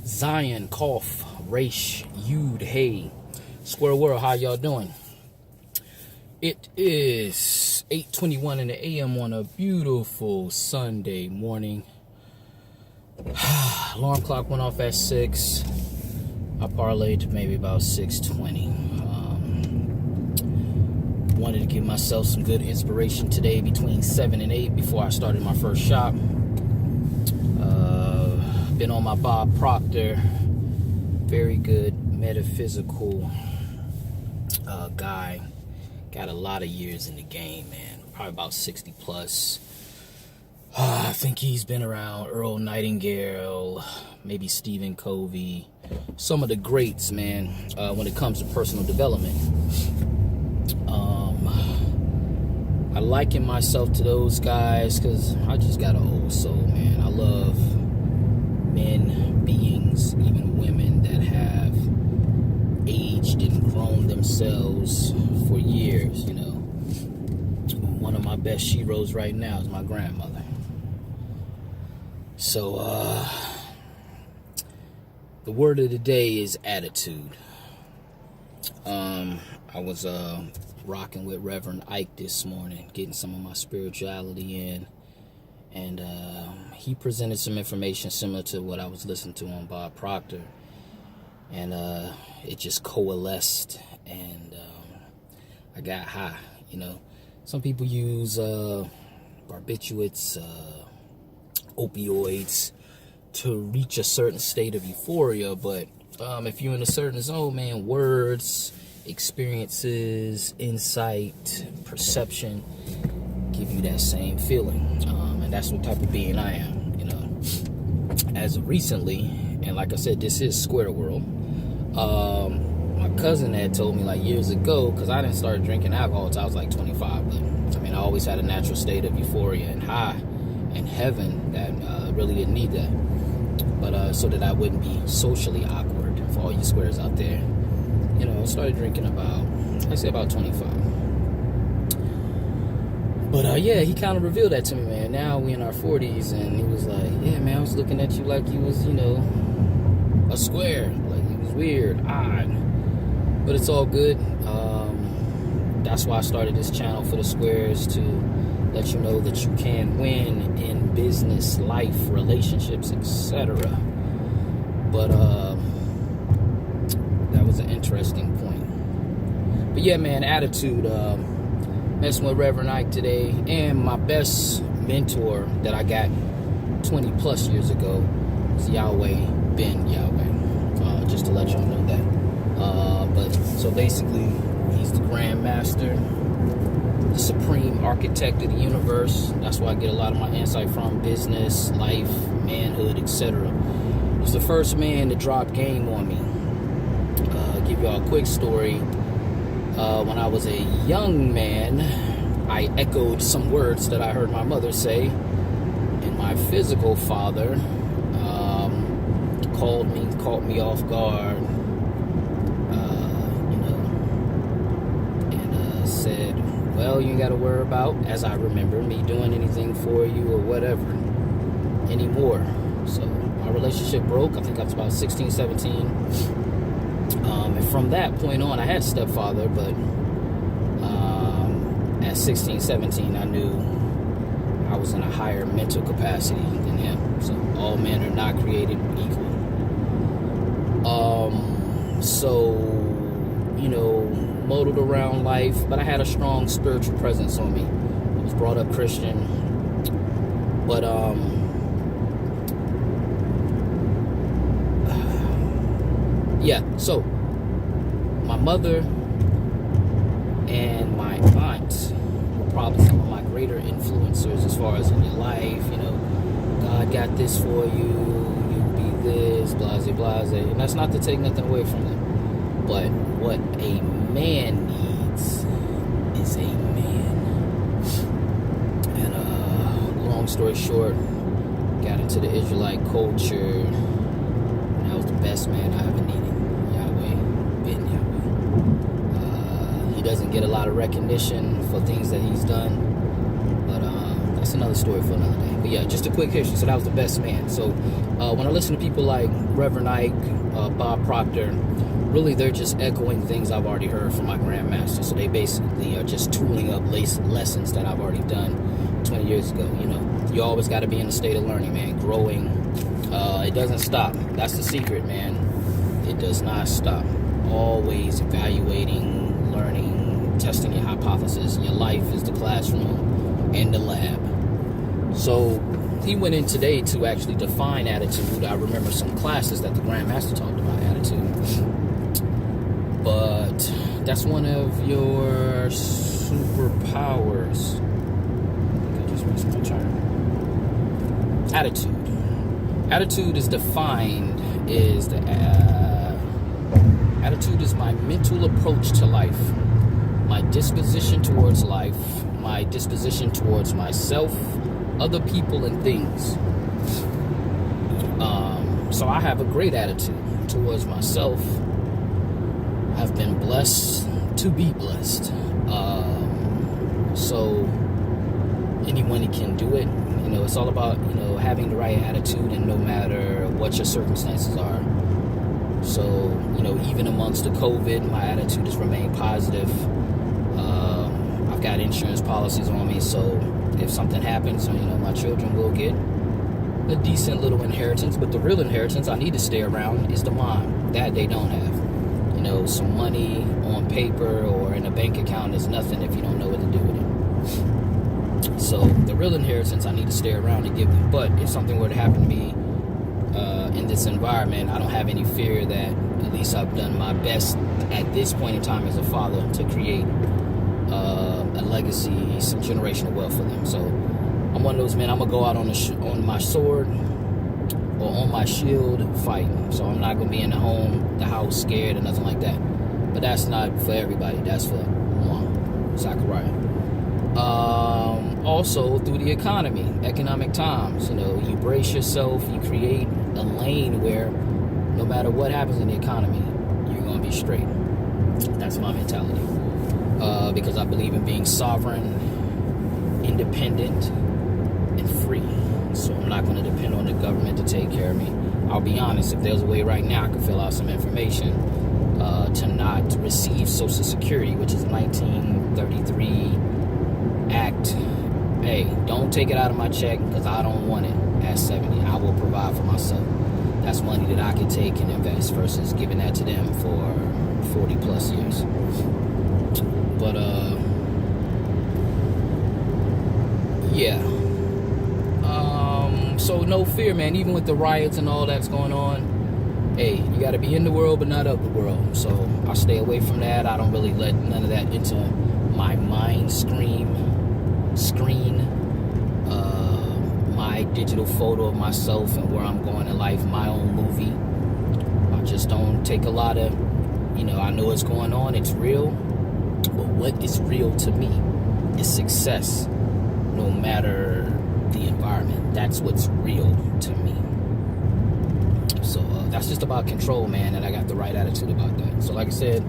Zion, Kof, Raish, Yud, Hey, Square World, how y'all doing? It is 8:21 in the a.m. on a beautiful Sunday morning. Alarm clock went off at 6. I parlayed to maybe about 6:20. Wanted to give myself some good inspiration today between 7 and 8 before I started my first shop. Been on my Bob Proctor, very good metaphysical guy. Got a lot of years in the game, man. Probably about 60 plus. I think he's been around Earl Nightingale, maybe Stephen Covey, some of the greats, man, when it comes to personal development. I liken myself to those guys because I just got an old soul, man. I love men, beings, even women that have aged and grown themselves for years, you know. One of my best sheroes right now is my grandmother. So, the word of the day is attitude. I was rocking with Reverend Ike this morning, getting some of my spirituality in, and he presented some information similar to what I was listening to on Bob Proctor, and it just coalesced, and I got high. You know, some people use barbiturates, opioids to reach a certain state of euphoria, but if you're in a certain zone, man, words, experiences, insight, perception give you that same feeling, and that's what type of being I am, you know. As of recently, and like I said, this is Square World. My cousin had told me like years ago, because I didn't start drinking alcohol until I was like 25, but I mean, I always had a natural state of euphoria and high and heaven that really didn't need that, but so that I wouldn't be socially awkward for all you squares out there. You know, I started drinking about 25. But yeah, he kind of revealed that to me, man. Now we in our 40s, and he was like, yeah, man, I was looking at you like you was, you know, a square. Like, it was weird, odd. But it's all good. That's why I started this channel for the squares, to let you know that you can win in business, life, relationships, etc. But that was an interesting point. But yeah, man, attitude. Messing with Reverend Ike today, and my best mentor that I got 20 plus years ago is Yahweh Ben Yahweh. Just to let y'all know that. But so basically, he's the Grand Master, the supreme architect of the universe. That's where I get a lot of my insight from: business, life, manhood, etc. He's the first man to drop game on me. Give y'all a quick story. When I was a young man, I echoed some words that I heard my mother say, and my physical father caught me off guard, you know, and said, well, you ain't got to worry about, as I remember, me doing anything for you or whatever anymore. So my relationship broke. I think I was about 16, 17. And from that point on, I had a stepfather, but at 16, 17, I knew I was in a higher mental capacity than him. So all men are not created equal. So, you know, modeled around life, but I had a strong spiritual presence on me. I was brought up Christian, but yeah, so my mother and my aunt were probably some of my greater influencers as far as in your life. You know, God got this for you, you'll be this, blase, blase. And that's not to take nothing away from them. But what a man needs is a man. And long story short, got into the Israelite culture, and I was the best man I ever needed. He doesn't get a lot of recognition for things that he's done, but that's another story for another day. But yeah, just a quick history. So that was the best man. So when I listen to people like Reverend Ike, Bob Proctor, really they're just echoing things I've already heard from my grandmaster. So they basically are just tooling up lessons that I've already done 20 years ago. You know, you always got to be in a state of learning, man, growing. It doesn't stop. That's the secret, man. It does not stop. Always evaluating, learning, testing your hypothesis. Your life is the classroom and the lab. So he went in today to actually define attitude. I remember some classes that the Grandmaster talked about attitude. But that's one of your superpowers. I just missed my turn. Attitude. Attitude is defined as attitude is my mental approach to life, my disposition towards life, my disposition towards myself, other people, and things. So I have a great attitude towards myself. I've been blessed to be blessed. So anyone can do it. You know, it's all about, you know, having the right attitude, and no matter what your circumstances are. So, you know, even amongst the COVID, my attitude has remained positive. I've got insurance policies on me, so if something happens, you know, my children will get a decent little inheritance. But the real inheritance I need to stay around is the mom. That they don't have. You know, some money on paper or in a bank account is nothing if you don't know what to do with it. So the real inheritance I need to stay around and give them. But if something were to happen to me in this environment, I don't have any fear that at least I've done my best at this point in time as a father to create a legacy, some generational wealth for them. So I'm one of those men. I'm gonna go out on my sword or on my shield fighting. So I'm not gonna be in the house scared or nothing like that. But that's not for everybody. That's for Mom Zachariah. Also through the economic times, you know, you brace yourself, you create a lane where no matter what happens in the economy, you're going to be straight. That's my mentality. Because I believe in being sovereign, independent, and free. So I'm not going to depend on the government to take care of me. I'll be honest, if there's a way right now I could fill out some information to not receive Social Security, which is a 1933 act. Hey, don't take it out of my check because I don't want it at 70. I will provide for myself. That's money that I can take and invest versus giving that to them for 40 plus years. But yeah. So no fear, man. Even with the riots and all that's going on, hey, you got to be in the world but not of the world. So I stay away from that. I don't really let none of that into my mind screen, my digital photo of myself and where I'm going in life, my own movie. I just don't take a lot of, you know, I know what's going on, it's real, but what is real to me is success, no matter the environment. That's what's real to me. So that's just about control, man, and I got the right attitude about that. So like I said,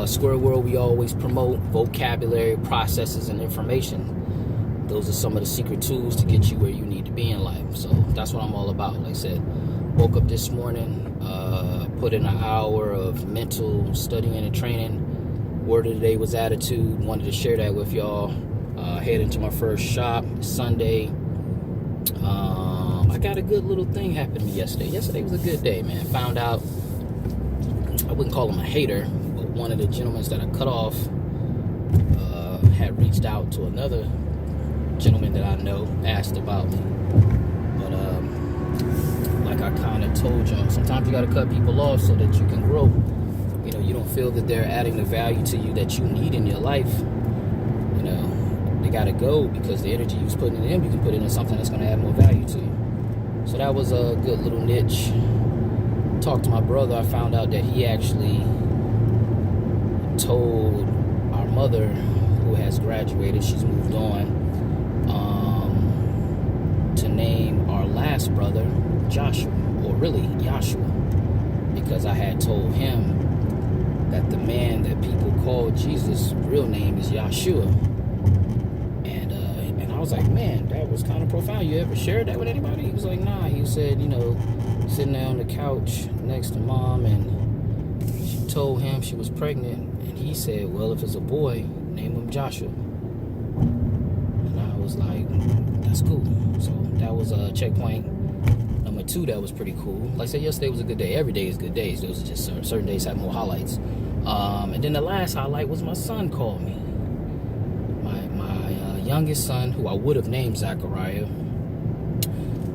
Square World, we always promote vocabulary, processes, and information. Those are some of the secret tools to get you where you need to be in life. So that's what I'm all about. Like I said, woke up this morning, put in an hour of mental studying and training. Word of the day was attitude. Wanted to share that with y'all. Head into my first shop Sunday. I got a good little thing happen to me yesterday. Yesterday was a good day, man. Found out, I wouldn't call him a hater, but one of the gentlemen that I cut off had reached out to another gentleman that I know, asked about me. But like I kind of told y'all, sometimes you got to cut people off so that you can grow. You know, you don't feel that they're adding the value to you that you need in your life. You know, they got to go because the energy you was putting in them, you can put it in something that's going to add more value to you. So that was a good little niche. Talked to my brother. I found out that he actually told our mother, who has graduated, she's moved on, to name our last brother Joshua, or really Yahshua, because I had told him that the man that people call Jesus' real name is Yahshua. And I was like, man, that was kind of profound. You ever shared that with anybody? He was like, nah. He said, you know, sitting there on the couch next to mom, and she told him she was pregnant, and he said, well, if it's a boy, name him Joshua. And I was like, that's cool. So that was a checkpoint number 2. That was pretty cool. Like I said, yesterday was a good day. Every day is good days. Those are just certain days have more highlights. And then the last highlight was my son called me. My youngest son, who I would have named Zachariah,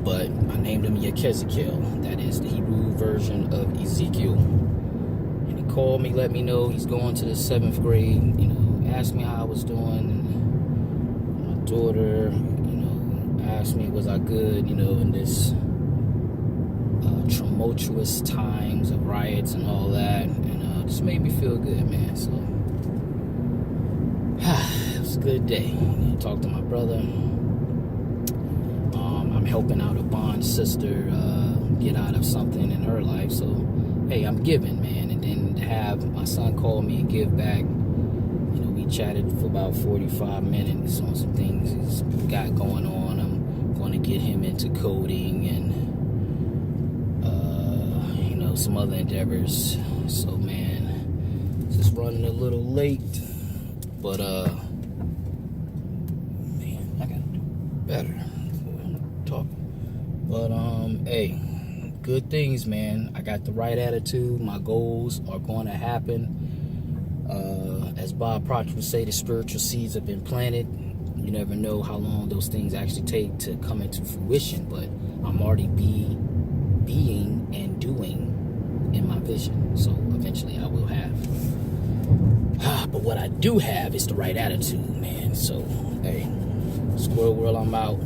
but I named him Yekeziel. That is the Hebrew version of Ezekiel. And he called me, let me know he's going to the 7th grade. You know, asked me how I was doing. And my daughter, you know, asked me was I good, you know, in this tumultuous times of riots and all that, and just made me feel good, man. So it was a good day. Talked to my brother. I'm helping out a bond sister get out of something in her life, so hey, I'm giving, man. And then to have my son call me and give back, you know, we chatted for about 45 minutes on some things he's got going on. I'm going to get him into coding and some other endeavors. So man, just running a little late, but man, I gotta do better. But hey, good things, man. I got the right attitude. My goals are going to happen. As Bob Proctor would say, the spiritual seeds have been planted. You never know how long those things actually take to come into fruition, but I'm already being and doing in my vision, so eventually I will have. But what I do have is the right attitude, man. So hey, Squirrel World, I'm out.